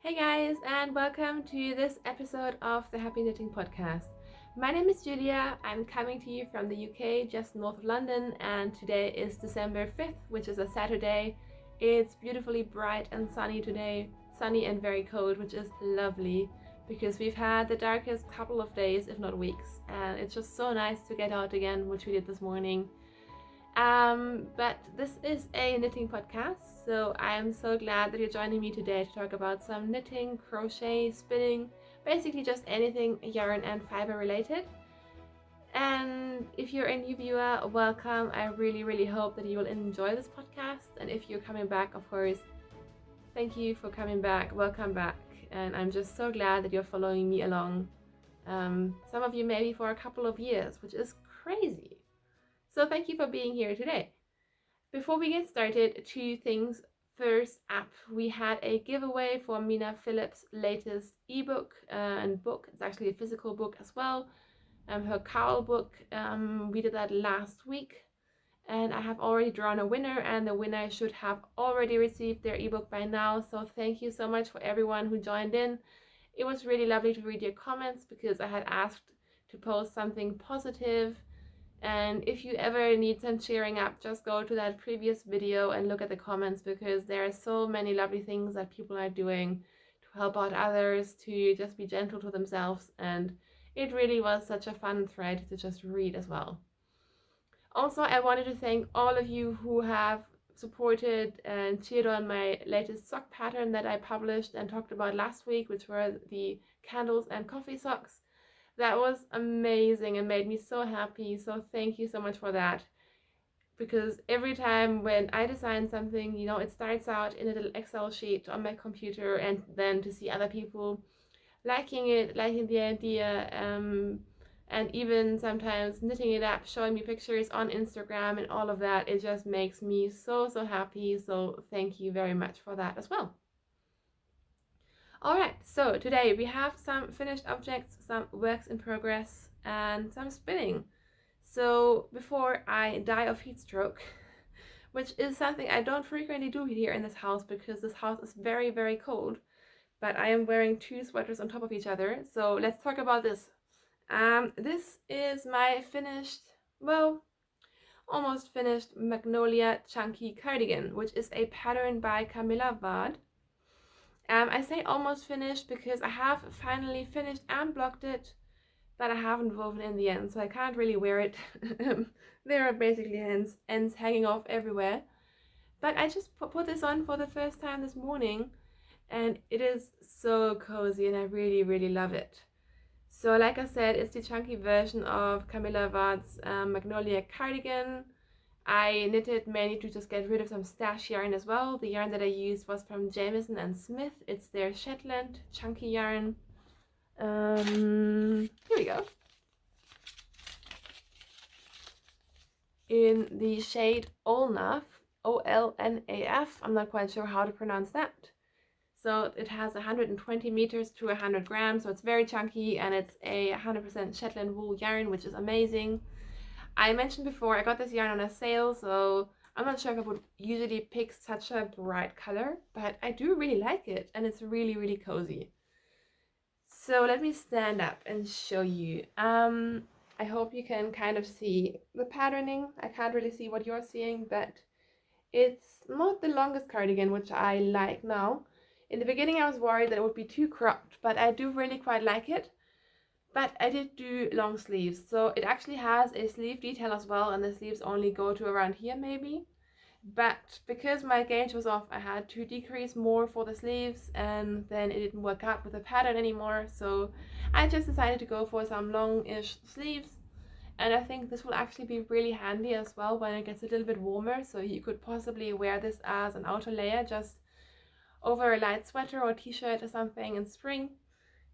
Hey guys, and welcome to this episode of the Happy Knitting Podcast. My name is Julia. I'm coming to you from the UK, just north of London, and today is December 5th, which is a Saturday. It's beautifully bright and sunny today, sunny and very cold, which is lovely because we've had the darkest couple of days, if not weeks, and it's just so nice to get out again, which we did this morning. But this is a knitting podcast, so I am so glad that you're joining me today to talk about some knitting, crochet, spinning, basically just anything yarn and fiber related. And if you're a new viewer, welcome. I really hope that you will enjoy this podcast. And if you're coming back, of course, thank you for coming back. Welcome back. And I'm just so glad that you're following me along. Some of you maybe for a couple of years, which is crazy. So thank you for being here today. Before we get started, two things. First up, we had a giveaway for Mina Phillips' latest ebook and book. It's actually a physical book as well. Her cowl book. We did that last week, and I have already drawn a winner, and the winner should have already received their ebook by now. So thank you so much for everyone who joined in. It was really lovely to read your comments because I had asked to post something positive. And if you ever need some cheering up, just go to that previous video and look at the comments because there are so many lovely things that people are doing to help out others, to just be gentle to themselves. And it really was such a fun thread to just read as well. Also, I wanted to thank all of you who have supported and cheered on my latest sock pattern that I published and talked about last week, which were the candles and coffee socks. That was amazing and made me so happy. So thank you so much for that. Because every time when I design something, it starts out in a little Excel sheet on my computer, and then to see other people liking it, liking the idea, and even sometimes knitting it up, showing me pictures on Instagram and all of that, it just makes me so happy. So thank you very much for that as well. Alright, so today we have some finished objects, some works in progress, and some spinning. So before I die of heat stroke, which is something I don't frequently do here in this house because this house is very cold, but I am wearing two sweaters on top of each other. So let's talk about this. This is my finished, well, almost finished Magnolia chunky cardigan, which is a pattern by Camilla Ward. I say almost finished because I have finally finished and blocked it, but I haven't woven in the end, so I can't really wear it. There are basically ends hanging off everywhere. But I just put this on for the first time this morning, and it is so cozy, and I really love it. So like I said, it's the chunky version of Camilla Ward's Magnolia cardigan. I knitted mainly to just get rid of some stash yarn as well. The yarn that I used was from Jamieson and Smith. It's their Shetland chunky yarn. Here we go. In the shade Olnaf, O-L-N-A-F. I'm not quite sure how to pronounce that. So it has 120 meters to 100 grams, so it's very chunky, and it's a 100% Shetland wool yarn, which is amazing. I mentioned before I got this yarn on a sale, so I'm not sure if I would usually pick such a bright color, but I do really like it, and it's really cozy. So let me stand up and show you. I hope you can kind of see the patterning. I can't really see what you're seeing, but it's not the longest cardigan, which I like now. In the beginning I was worried that it would be too cropped, but I do really quite like it. But I did do long sleeves, so it actually has a sleeve detail as well, and the sleeves only go to around here maybe. But because my gauge was off, I had to decrease more for the sleeves, and then it didn't work out with the pattern anymore, so I just decided to go for some long-ish sleeves. And I think this will actually be really handy as well when it gets a little bit warmer, so you could possibly wear this as an outer layer just over a light sweater or t-shirt or something in spring.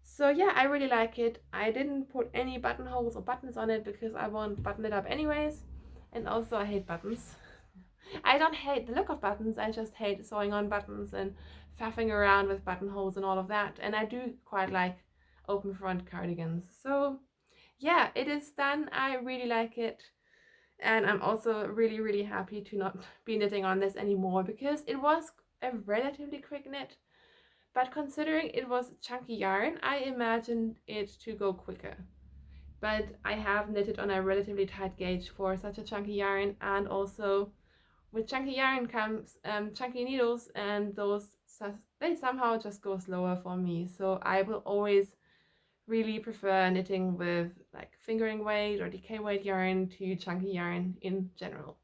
So yeah, I really like it. I didn't put any buttonholes or buttons on it because I won't button it up anyways. And also I hate buttons. I don't hate the look of buttons, I just hate sewing on buttons and faffing around with buttonholes and all of that. And I do quite like open front cardigans. So yeah, it is done. I really like it. And I'm also really happy to not be knitting on this anymore because it was a relatively quick knit. but considering it was chunky yarn, I imagined it to go quicker. But I have knitted on a relatively tight gauge for such a chunky yarn, and also with chunky yarn comes chunky needles, and they somehow just go slower for me. So I will always really prefer knitting with like fingering weight or DK weight yarn to chunky yarn in general.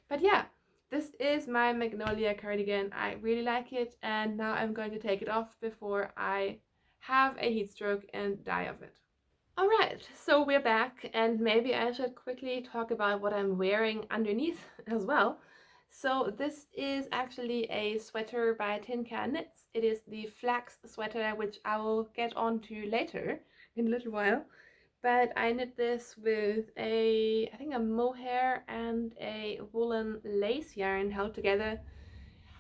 But yeah, this is my Magnolia cardigan. I really like it, and now I'm going to take it off before I have a heat stroke and die of it. Alright, so we're back, and maybe I should quickly talk about what I'm wearing underneath as well. So this is actually a sweater by Tin Can Knits. It is the Flax sweater, which I will get on to later in a little while. But I knit this with I think a mohair and a woolen lace yarn held together.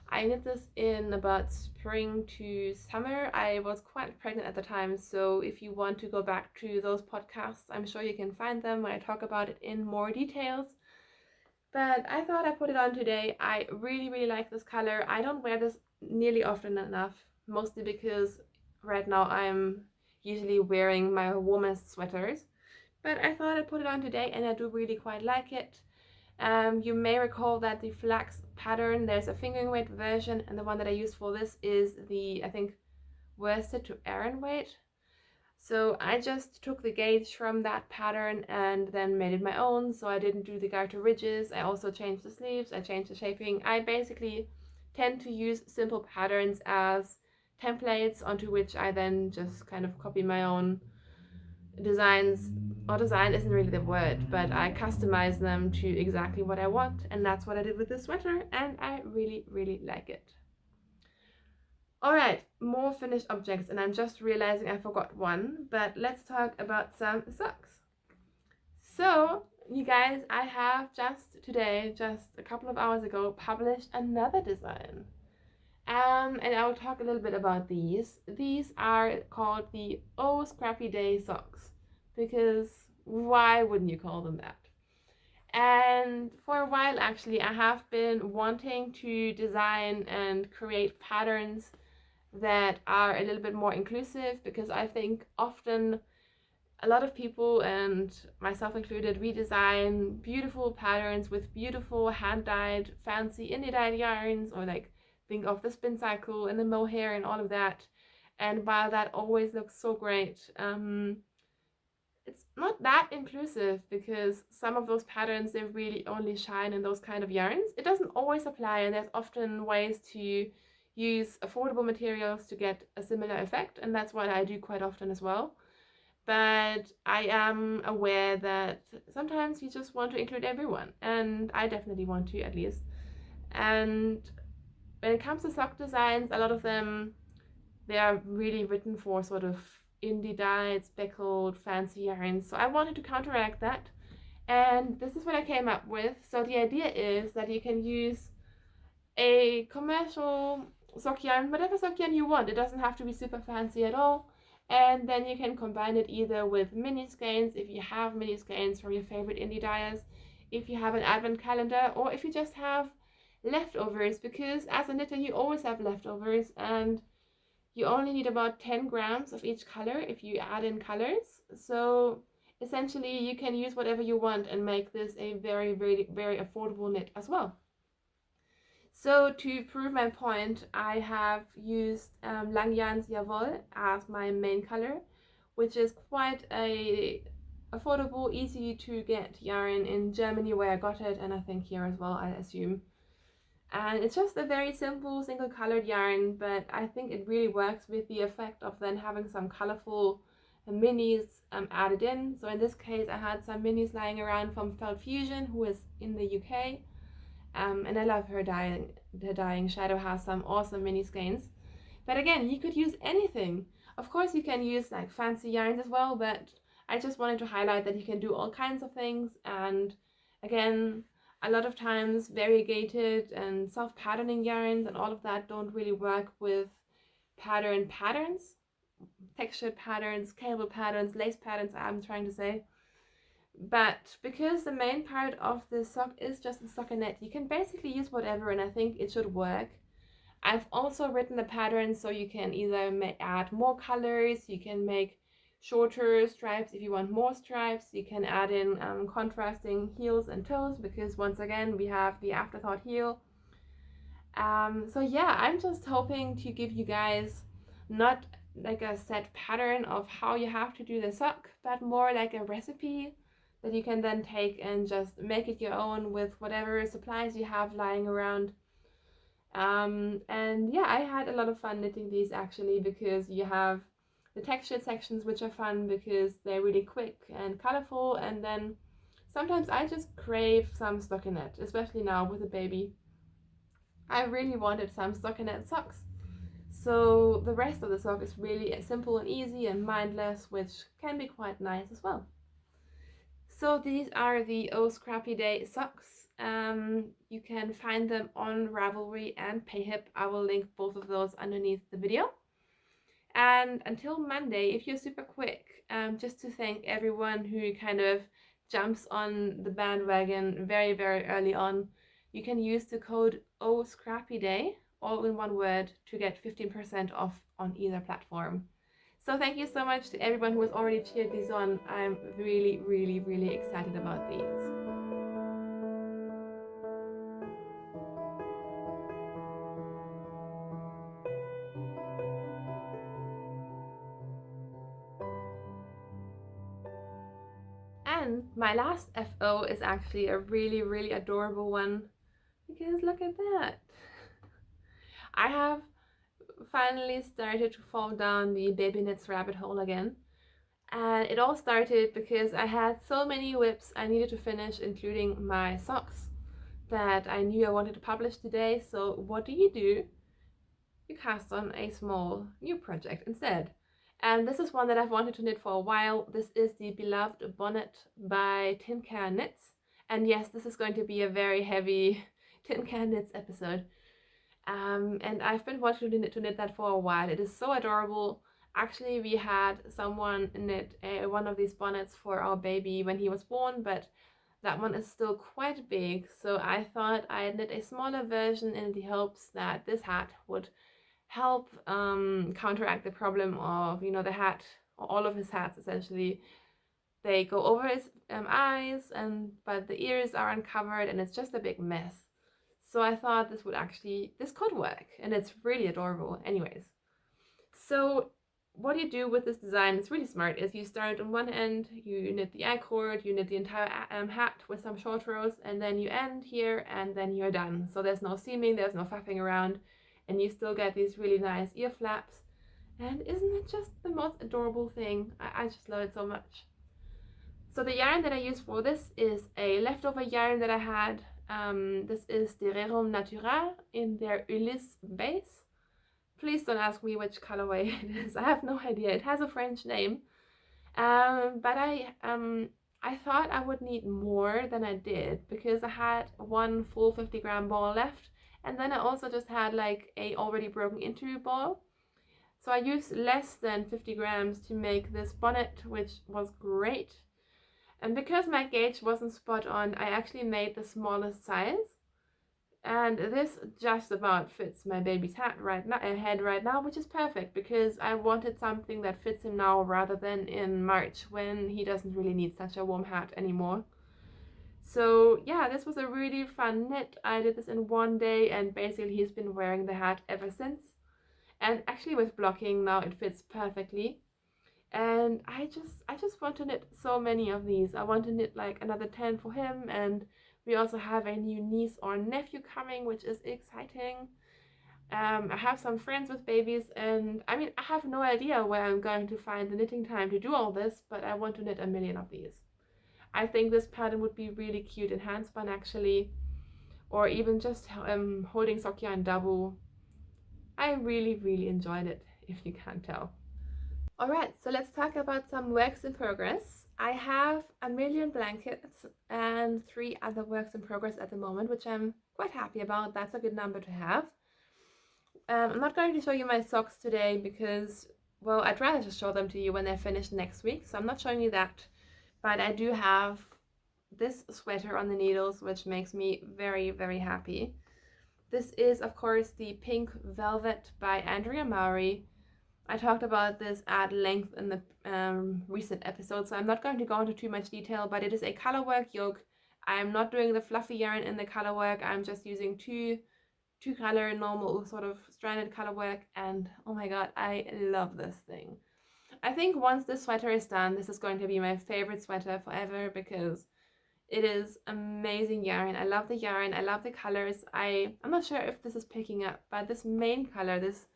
I knit this in about spring to summer. I was quite pregnant at the time, so if you want to go back to those podcasts, I'm sure you can find them where I talk about it in more details. But I thought I'd put it on today. I really, really like this color. I don't wear this nearly often enough, mostly because right now I'm usually wearing my warmest sweaters. But I thought I'd put it on today, and I do really quite like it. You may recall that the Flax pattern, there's a fingering weight version, and the one that I use for this is the, I think, worsted to Aran weight. So I just took the gauge from that pattern and then made it my own. So I didn't do the garter ridges. I also changed the sleeves. I changed the shaping. I basically tend to use simple patterns as templates onto which I then just kind of copy my own designs. Or design isn't really the word, but I customize them to exactly what I want, and that's what I did with this sweater, and I really, really like it. Alright, more finished objects, and I'm just realizing I forgot one, but let's talk about some socks. So, you guys, I have just today, just a couple of hours ago, published another design. And I will talk a little bit about these. These are called the Oh Scrappy Day socks, because why wouldn't you call them that? And for a while, actually, I have been wanting to design and create patterns that are a little bit more inclusive, because I think often a lot of people, and myself included, we design beautiful patterns with beautiful hand-dyed, fancy indie-dyed yarns, or like think of the spin cycle and the mohair and all of that. And while that always looks so great, it's not that inclusive, because some of those patterns, they really only shine in those kind of yarns. It doesn't always apply, and there's often ways to use affordable materials to get a similar effect, and that's what I do quite often as well. But I am aware that sometimes you just want to include everyone, and I definitely want to, at least. And when it comes to sock designs, a lot of them, they are really written for sort of indie dyed, speckled, fancy yarns. So I wanted to counteract that, and this is what I came up with. So the idea is that you can use a commercial sock yarn, whatever sock yarn you want. It doesn't have to be super fancy at all. And then you can combine it either with mini skeins, if you have mini skeins from your favorite indie dyers, if you have an advent calendar, or if you just have leftovers, because as a knitter you always have leftovers, and you only need about 10 grams of each color if you add in colors. So essentially you can use whatever you want and make this a very, very, very affordable knit as well. So to prove my point, I have used Langyans Jawohl as my main color, which is quite a affordable, easy to get yarn in Germany where I got it, and I think here as well, I assume. And it's just a very simple single colored yarn, but I think it really works with the effect of then having some colorful minis added in. So in this case, I had some minis lying around from Felt Fusion, who is in the UK. And I love her dyeing. The dyeing Shadow has some awesome mini skeins. But again, you could use anything. Of course, you can use like fancy yarns as well, but I just wanted to highlight that you can do all kinds of things. And again, a lot of times variegated and soft patterning yarns and all of that don't really work with patterns, textured patterns, cable patterns, lace patterns, I'm trying to say. But because the main part of the sock is just a stockinette, you can basically use whatever, and I think it should work. I've also written the pattern so you can either add more colors, you can make shorter stripes if you want more stripes, you can add in contrasting heels and toes, because once again we have the afterthought heel. So yeah, I'm just hoping to give you guys not like a set pattern of how you have to do the sock, but more like a recipe that you can then take and just make it your own with whatever supplies you have lying around. And yeah, I had a lot of fun knitting these actually, because you have the textured sections, which are fun because they're really quick and colorful, and then sometimes I just crave some stockinette, especially now with a baby. I really wanted some stockinette socks. So the rest of the sock is really simple and easy and mindless, which can be quite nice as well. So these are the Oh Scrappy Day socks. You can find them on Ravelry and PAYHIP. I will link both of those underneath the video. And until Monday, if you're super quick, just to thank everyone who kind of jumps on the bandwagon very, very early on, you can use the code Oh Scrappy Day, all in one word, to get 15% off on either platform. So thank you so much to everyone who has already cheered these on. I'm really, really, really excited about these. And my last FO is actually a really, really adorable one, because look at that. I have finally started to fall down the baby knits rabbit hole again. And it all started because I had so many WIPs I needed to finish, including my socks, that I knew I wanted to publish today. So what do? You cast on a small new project instead. And this is one that I've wanted to knit for a while. This is the beloved bonnet by Tin Can Knits. And yes, this is going to be a very heavy Tin Can Knits episode. And I've been wanting to knit that for a while. It is so adorable. Actually, we had someone knit one of these bonnets for our baby when he was born, but that one is still quite big. So I thought I'd knit a smaller version in the hopes that this hat would help counteract the problem of, you know, the hat, all of his hats essentially. They go over his eyes, but the ears are uncovered and it's just a big mess. So I thought this could work, and it's really adorable. Anyways, so what you do with this design is really smart. Is you start on one end, you knit the I-cord, you knit the entire hat with some short rows, and then you end here, and then you're done. So there's no seaming, there's no faffing around, and you still get these really nice ear flaps. And isn't it just the most adorable thing? I just love it so much. So the yarn that I use for this is a leftover yarn that I had. This is the Rerum Natural in their Ulysse base. Please don't ask me which colorway it is. I have no idea. It has a French name. But I thought I would need more than I did, because I had one full 50-gram ball left, and then I also just had like a already broken into ball. So I used less than 50 grams to make this bonnet, which was great. And because my gauge wasn't spot on, I actually made the smallest size. And this just about fits my baby's head right now, which is perfect, because I wanted something that fits him now rather than in March, when he doesn't really need such a warm hat anymore. So yeah, this was a really fun knit. I did this in one day, and basically he's been wearing the hat ever since. And actually with blocking now it fits perfectly. And I just want to knit so many of these. I want to knit like another 10 for him, and we also have a new niece or nephew coming, which is exciting. I have some friends with babies, and I mean, I have no idea where I'm going to find the knitting time to do all this, but I want to knit a million of these. I think this pattern would be really cute in hand spun actually, or even just holding sock yarn double. I really enjoyed it, if you can't tell. Alright, so let's talk about some works in progress. I have a million blankets and 3 other works in progress at the moment, which I'm quite happy about. That's a good number to have. I'm not going to show you my socks today because, well, I'd rather just show them to you when they're finished next week, so I'm not showing you that. But I do have this sweater on the needles, which makes me very happy. This is, of course, the Pink Velvet by Andrea Mowry. I talked about this at length in the recent episode, so I'm not going to go into too much detail, but it is a colorwork yoke. I'm not doing the fluffy yarn in the colorwork. I'm just using two color normal sort of stranded colorwork, and oh my god, I love this thing. I think once this sweater is done, this is going to be my favorite sweater forever because it is amazing yarn. I love the yarn. I love the colors. I'm not sure if this is picking up, but this main color, this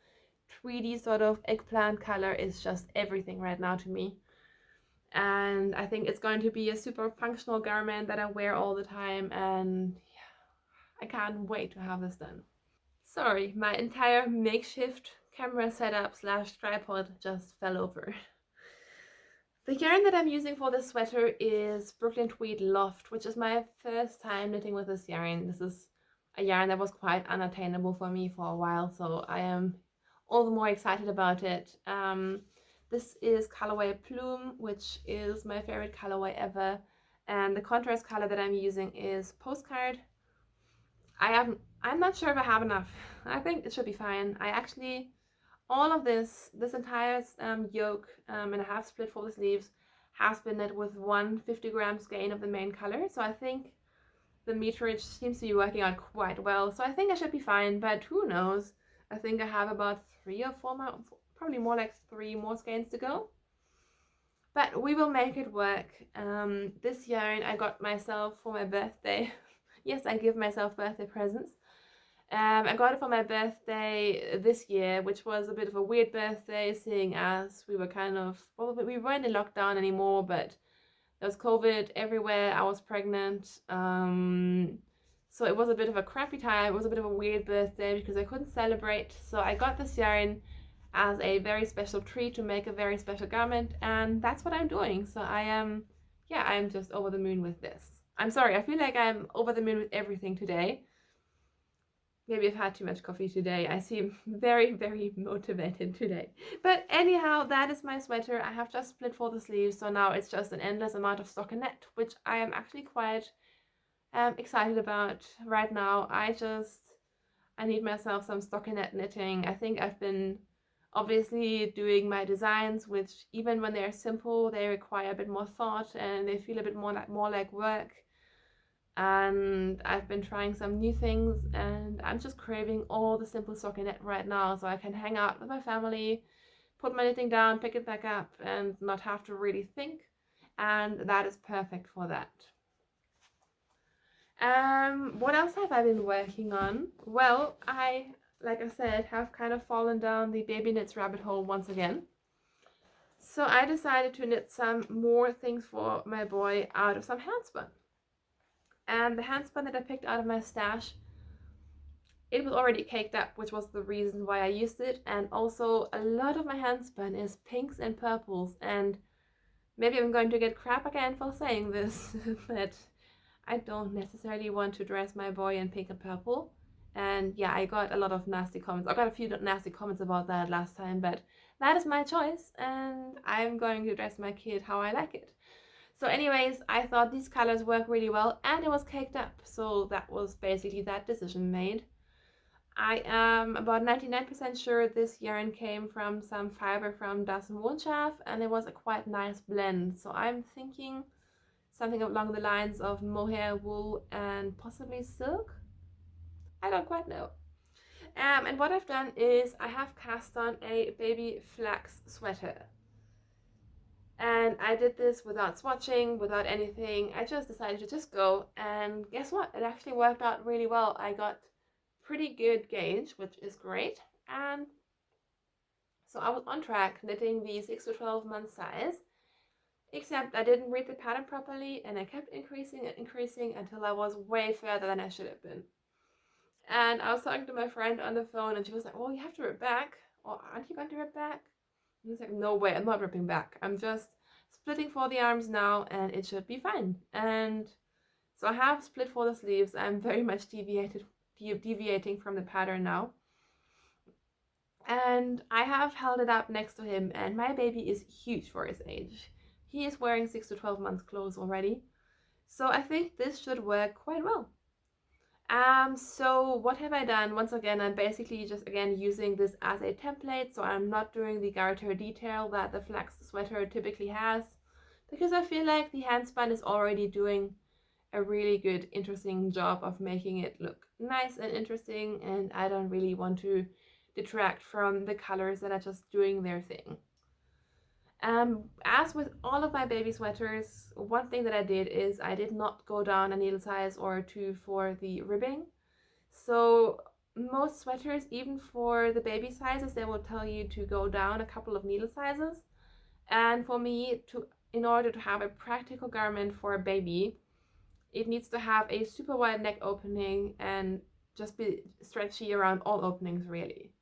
3D sort of eggplant color, is just everything right now to me. And I think it's going to be a super functional garment that I wear all the time, and yeah, I can't wait to have this done. Sorry, my entire makeshift camera setup slash tripod just fell over. The yarn that I'm using for this sweater is Brooklyn Tweed Loft, which is my first time knitting with this yarn. This is a yarn that was quite unattainable for me for a while, so I am all the more excited about it. This is colorway Plume, which is my favorite colorway ever, and the contrast color that I'm using is Postcard. I'm not sure if I have enough. I think it should be fine. I actually, all of this entire yoke and a half split for the sleeves has been knit with 150-gram skein of the main color, so I think the meterage seems to be working out quite well, so I think I should be fine, but who knows. I think I have about 3 or 4 more, probably more like 3 more skeins to go, but we will make it work. This yarn I got myself for my birthday. Yes, I give myself birthday presents. I got it for my birthday this year, which was a bit of a weird birthday, seeing as we were well, we weren't in lockdown anymore, but there was COVID everywhere. I was pregnant. So it was a bit of a crappy time. It was a bit of a weird birthday because I couldn't celebrate. So I got this yarn as a very special treat to make a very special garment, and that's what I'm doing. So I am, yeah, I'm just over the moon with this. I'm sorry, I feel like I'm over the moon with everything today. Maybe I've had too much coffee today. I seem very, very motivated today. But anyhow, that is my sweater. I have just split for the sleeves, so now it's just an endless amount of stockinette, which I am actually quite excited about right now. I need myself some stockinette knitting. I think I've been obviously doing my designs, which even when they're simple, they require a bit more thought and they feel a bit more like work. And I've been trying some new things, and I'm just craving all the simple stockinette right now, so I can hang out with my family, put my knitting down, pick it back up, and not have to really think, and that is perfect for that. What else have I been working on? Well, like I said, have kind of fallen down the baby knits rabbit hole once again. So I decided to knit some more things for my boy out of some handspun. And the handspun that I picked out of my stash, it was already caked up, which was the reason why I used it. And also a lot of my handspun is pinks and purples, and maybe I'm going to get crap again for saying this, but I don't necessarily want to dress my boy in pink and purple. And yeah, I got a lot of nasty comments. I got a few nasty comments about that last time, but that is my choice, and I'm going to dress my kid how I like it. So anyways, I thought these colors work really well, and it was caked up, so that was basically that decision made. I am about 99% sure this yarn came from some fiber from Das Mondschaf, and it was a quite nice blend. So I'm thinking something along the lines of mohair, wool, and possibly silk. I don't quite know. And what I've done is I have cast on a baby flax sweater. And I did this without swatching, without anything. I just decided to just go, and guess what? It actually worked out really well. I got pretty good gauge, which is great. And so I was on track knitting the 6 to 12 month size, except I didn't read the pattern properly, and I kept increasing and increasing until I was way further than I should have been. And I was talking to my friend on the phone, and she was like, well, you have to rip back, or aren't you going to rip back? And I was like, no way, I'm not ripping back. I'm just splitting for the arms now, and it should be fine. And so I have split for the sleeves. I'm very much deviating from the pattern now. And I have held it up next to him, and my baby is huge for his age. He is wearing 6 to 12 month clothes already. So I think this should work quite well. So what have I done? Once again, I'm basically just again using this as a template, so I'm not doing the garter detail that the Flax sweater typically has, because I feel like the hand spun is already doing a really good, interesting job of making it look nice and interesting, and I don't really want to detract from the colors that are just doing their thing. As with all of my baby sweaters, one thing that I did is I did not go down a needle size or two for the ribbing. So most sweaters, even for the baby sizes, they will tell you to go down a couple of needle sizes. And for me, in order to have a practical garment for a baby, it needs to have a super wide neck opening and just be stretchy around all openings, really.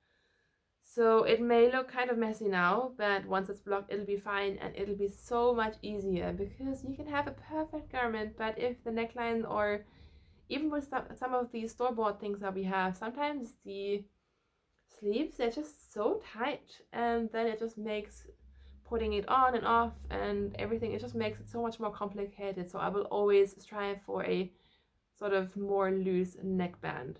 So it may look kind of messy now, but once it's blocked, it'll be fine, and it'll be so much easier because you can have a perfect garment, but if the neckline, or even with some of these store-bought things that we have, sometimes the sleeves, they're just so tight, and then it just makes putting it on and off and everything, it just makes it so much more complicated. So I will always strive for a sort of more loose neckband.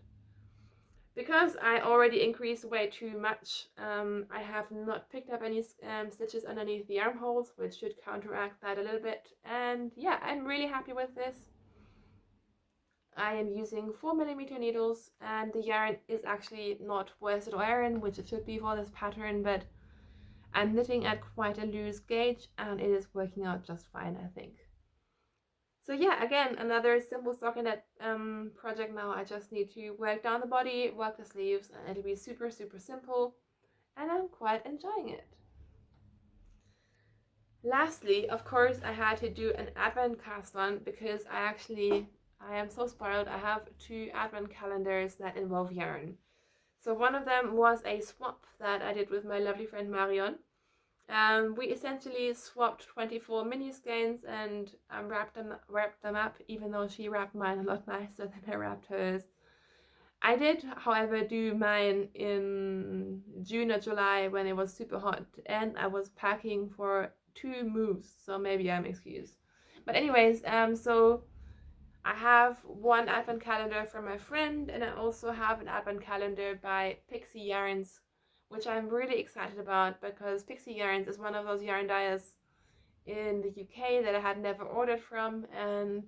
Because I already increased way too much, I have not picked up any stitches underneath the armholes, which should counteract that a little bit. And yeah, I'm really happy with this. I am using 4mm needles, and the yarn is actually not worsted or iron, which it should be for this pattern, but I'm knitting at quite a loose gauge and it is working out just fine, I think. So yeah, again, another simple stockinette project now. I just need to work down the body, work the sleeves, and it'll be super, super simple, and I'm quite enjoying it. Lastly, of course, I had to do an advent cast on because I am so spoiled. I have 2 advent calendars that involve yarn. So one of them was a swap that I did with my lovely friend Marion. We essentially swapped 24 mini skeins and wrapped them up, even though she wrapped mine a lot nicer than I wrapped hers. I did, however, do mine in June or July when it was super hot, and I was packing for 2 moves, so maybe I'm excused. But anyways, so I have one advent calendar from my friend, and I also have an advent calendar by Pixie Yarns, which I'm really excited about because Pixie Yarns is one of those yarn dyers in the UK that I had never ordered from. And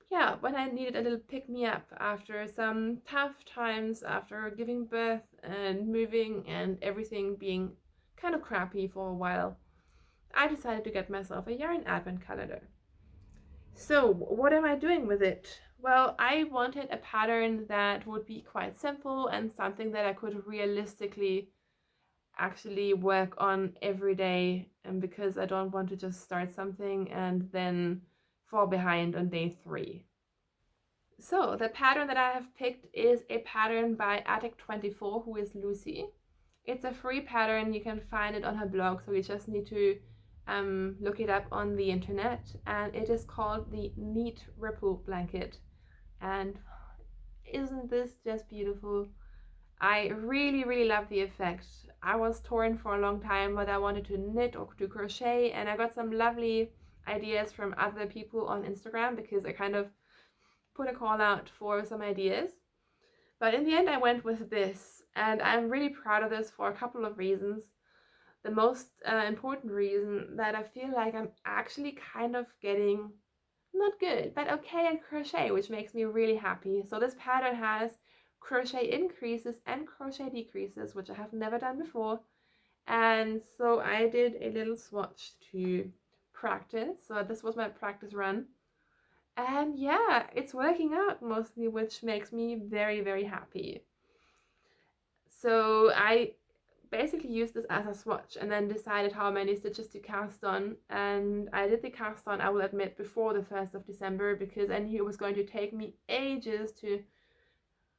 yeah, when I needed a little pick-me-up after some tough times after giving birth and moving and everything being kind of crappy for a while, I decided to get myself a yarn advent calendar. So what am I doing with it? Well, I wanted a pattern that would be quite simple and something that I could realistically actually work on every day, and because I don't want to just start something and then fall behind on day 3. So the pattern that I have picked is a pattern by Attic24, who is Lucy. It's a free pattern, you can find it on her blog, so you just need to look it up on the internet, and it is called the Neat Ripple Blanket. And isn't this just beautiful? I really, really love the effect. I was torn for a long time whether I wanted to knit or to crochet, and I got some lovely ideas from other people on Instagram because I kind of put a call out for some ideas. But in the end, I went with this, and I'm really proud of this for a couple of reasons. The most important reason that I feel like I'm actually kind of getting not good, but okay at crochet, which makes me really happy. So this pattern has crochet increases and crochet decreases, which I have never done before. And so I did a little swatch to practice. So this was my practice run. And yeah, it's working out mostly, which makes me very, very happy. So I basically used this as a swatch and then decided how many stitches to cast on, and I did the cast on, I will admit, before the 1st of December because I knew it was going to take me ages to,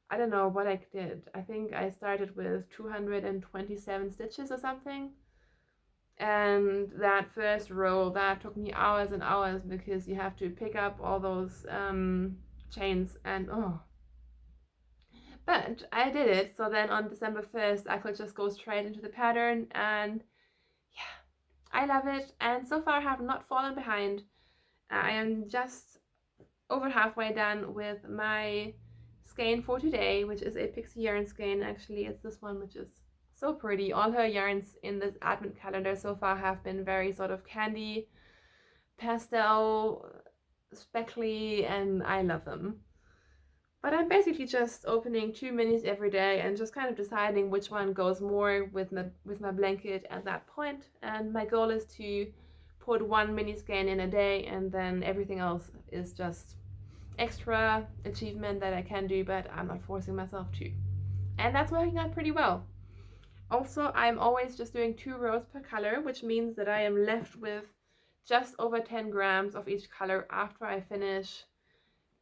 I don't know what I did. I think I started with 227 stitches or something, and that first row, that took me hours and hours because you have to pick up all those chains, and oh, but I did it. So then on December 1st I could just go straight into the pattern, and yeah, I love it, and so far I have not fallen behind. I am just over halfway done with my skein for today, which is a pixie yarn skein. Actually, it's this one, which is so pretty. All her yarns in this advent calendar so far have been very sort of candy, pastel, speckly, and I love them. But I'm basically just opening 2 minis every day and just kind of deciding which one goes more with my blanket at that point. And my goal is to put 1 mini skein in a day, and then everything else is just extra achievement that I can do, but I'm not forcing myself to. And that's working out pretty well. Also, I'm always just doing 2 rows per color, which means that I am left with just over 10 grams of each color after I finish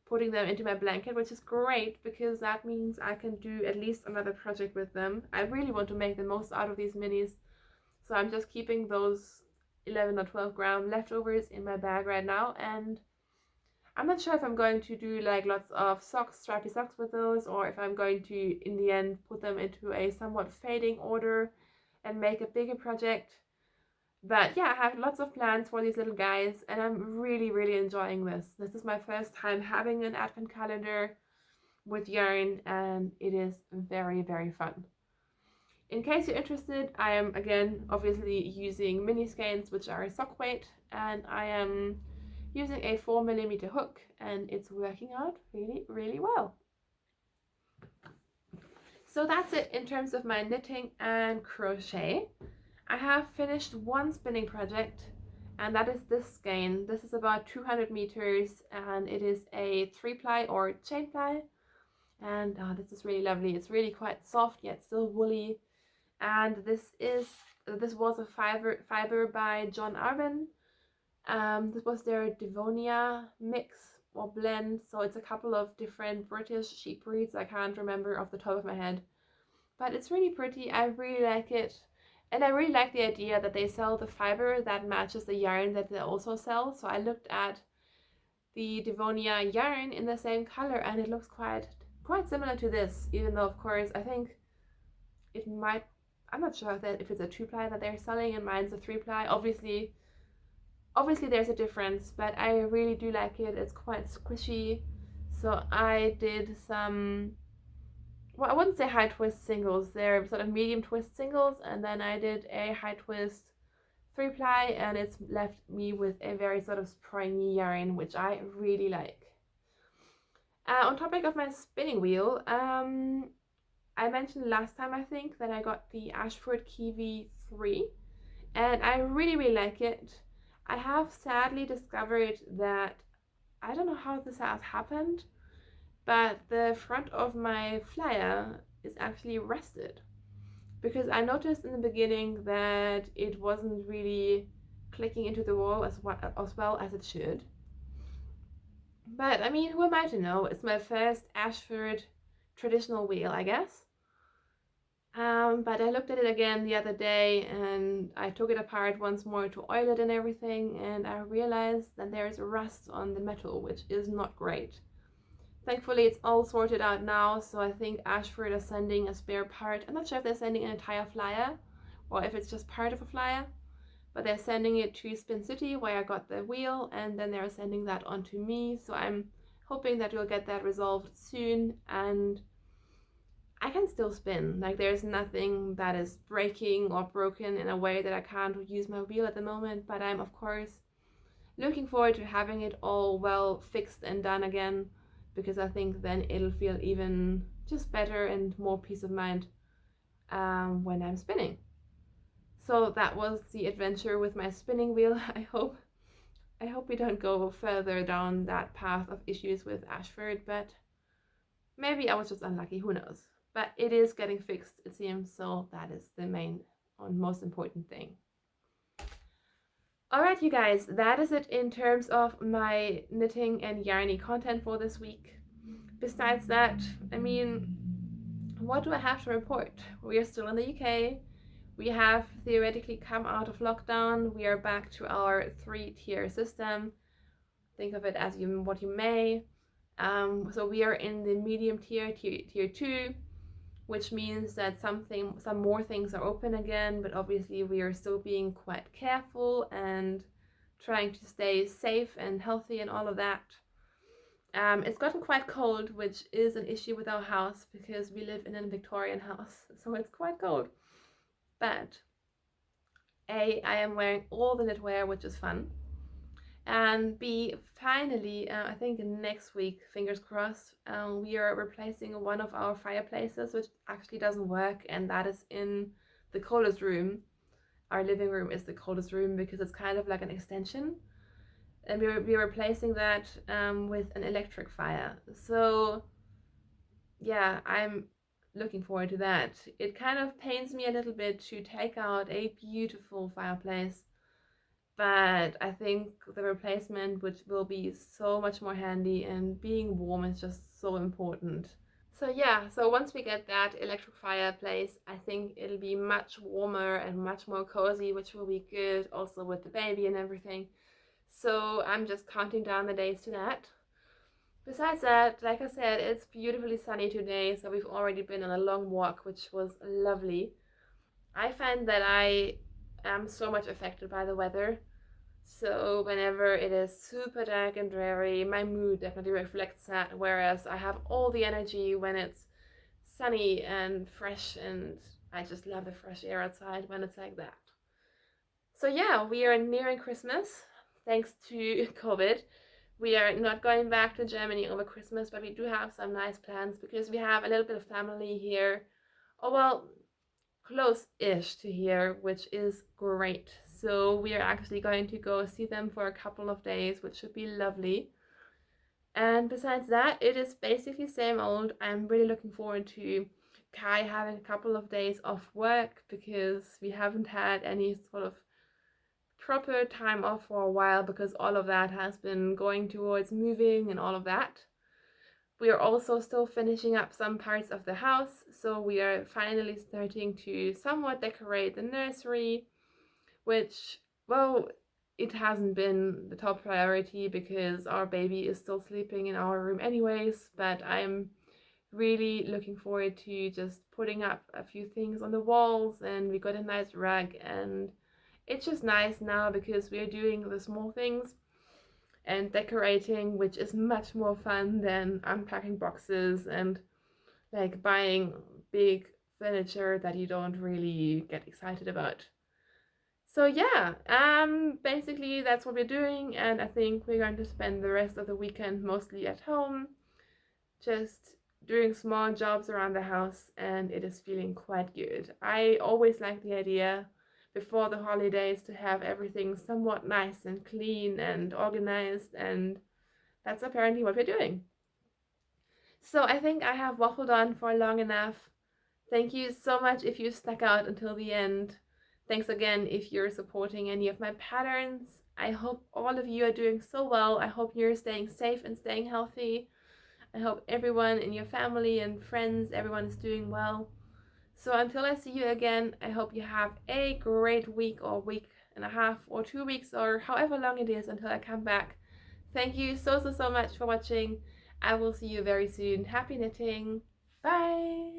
putting them into my blanket, which is great because that means I can do at least another project with them. I really want to make the most out of these minis, so I'm just keeping those 11 or 12 gram leftovers in my bag right now, and I'm not sure if I'm going to do like lots of socks, strappy socks with those, or if I'm going to in the end put them into a somewhat fading order and make a bigger project. But yeah, I have lots of plans for these little guys, and I'm really enjoying this. This is my first time having an advent calendar with yarn, and it is very fun. In case you're interested, I am again obviously using mini skeins, which are sock weight, and I am using a 4mm hook, and it's working out really well. So that's it in terms of my knitting and crochet. I have finished one spinning project, and that is this skein. This is about 200 meters, and it is a 3-ply or chain ply, and this is really lovely. It's really quite soft yet still woolly, and this was a fiber by John Arvin. This was their Devonia mix or blend, so it's a couple of different British sheep breeds. I can't remember off the top of my head, but it's really pretty. I really like it. And I really like the idea that they sell the fiber that matches the yarn that they also sell. So I looked at the Devonia yarn in the same color, and it looks quite similar to this, even though of course I think it might, I'm not sure if it's a 2-ply that they're selling and mine's a 3-ply. Obviously there's a difference, but I really do like it. It's quite squishy. So I did some, well, I wouldn't say high twist singles, they're sort of medium twist singles, and then I did a high twist 3-ply, and it's left me with a very sort of springy yarn, which I really like. On topic of my spinning wheel, I mentioned last time I think that I got the Ashford Kiwi 3, and I really like it. I have sadly discovered that, I don't know how this has happened, but the front of my flyer is actually rusted, because I noticed in the beginning that it wasn't really clicking into the wall as well as it should. But I mean, who am I to know? It's my first Ashford traditional wheel, I guess. But I looked at it again the other day, and I took it apart once more to oil it and everything, and I realized that there's rust on the metal, which is not great. Thankfully, it's all sorted out now, so I think Ashford is sending a spare part. I'm not sure if they're sending an entire flyer or if it's just part of a flyer, but they're sending it to Spin City where I got the wheel, and then they're sending that on to me. So I'm hoping that we'll get that resolved soon, and I can still spin. Like, there's nothing that is breaking or broken in a way that I can't use my wheel at the moment, but I'm of course looking forward to having it all well fixed and done again, because I think then it'll feel even just better and more peace of mind when I'm spinning. So that was the adventure with my spinning wheel. I hope we don't go further down that path of issues with Ashford, but maybe I was just unlucky, who knows. But it is getting fixed, it seems, so that is the main and most important thing. Alright, you guys, that is it in terms of my knitting and yarny content for this week. Besides that, I mean, what do I have to report? We are still in the UK. We have theoretically come out of lockdown. We are back to our 3-tier system. Think of it as what you may. So we are in the medium tier 2, which means that some more things are open again, but obviously we are still being quite careful and trying to stay safe and healthy and all of that. It's gotten quite cold, which is an issue with our house because we live in a Victorian house, so it's quite cold. But A, I am wearing all the knitwear, which is fun. And B, finally, I think next week, fingers crossed, we are replacing one of our fireplaces, which actually doesn't work, and that is in the coldest room. Our living room is the coldest room because it's kind of like an extension. And we're replacing that with an electric fire. So yeah, I'm looking forward to that. It kind of pains me a little bit to take out a beautiful fireplace, but I think the replacement, which will be so much more handy, and being warm is just so important. So yeah, so once we get that electric fireplace, I think it'll be much warmer and much more cozy, which will be good also with the baby and everything. So I'm just counting down the days to that. Besides that, like I said, it's beautifully sunny today, so we've already been on a long walk, which was lovely. I find that I am so much affected by the weather. So whenever it is super dark and dreary, my mood definitely reflects that, whereas I have all the energy when it's sunny and fresh, and I just love the fresh air outside when it's like that. So yeah, we are nearing Christmas, thanks to COVID. We are not going back to Germany over Christmas, but we do have some nice plans because we have a little bit of family here. Oh, well, close-ish to here, which is great. So we are actually going to go see them for a couple of days, which should be lovely. And besides that, it is basically same old. I'm really looking forward to Kai having a couple of days off work because we haven't had any sort of proper time off for a while because all of that has been going towards moving and all of that. We are also still finishing up some parts of the house, so we are finally starting to somewhat decorate the nursery, which, well, it hasn't been the top priority because our baby is still sleeping in our room anyways, but I'm really looking forward to just putting up a few things on the walls, and we got a nice rug, and it's just nice now because we are doing the small things and decorating, which is much more fun than unpacking boxes and like buying big furniture that you don't really get excited about. So yeah, basically that's what we're doing, and I think we're going to spend the rest of the weekend mostly at home, just doing small jobs around the house, and it is feeling quite good. I always like the idea before the holidays to have everything somewhat nice and clean and organized, and that's apparently what we're doing. So I think I have waffled on for long enough. Thank you so much if you stuck out until the end. Thanks again if you're supporting any of my patterns. I hope all of you are doing so well. I hope you're staying safe and staying healthy. I hope everyone in your family and friends, everyone is doing well. So until I see you again, I hope you have a great week or week and a half or 2 weeks or however long it is until I come back. Thank you so much for watching. I will see you very soon. Happy knitting. Bye.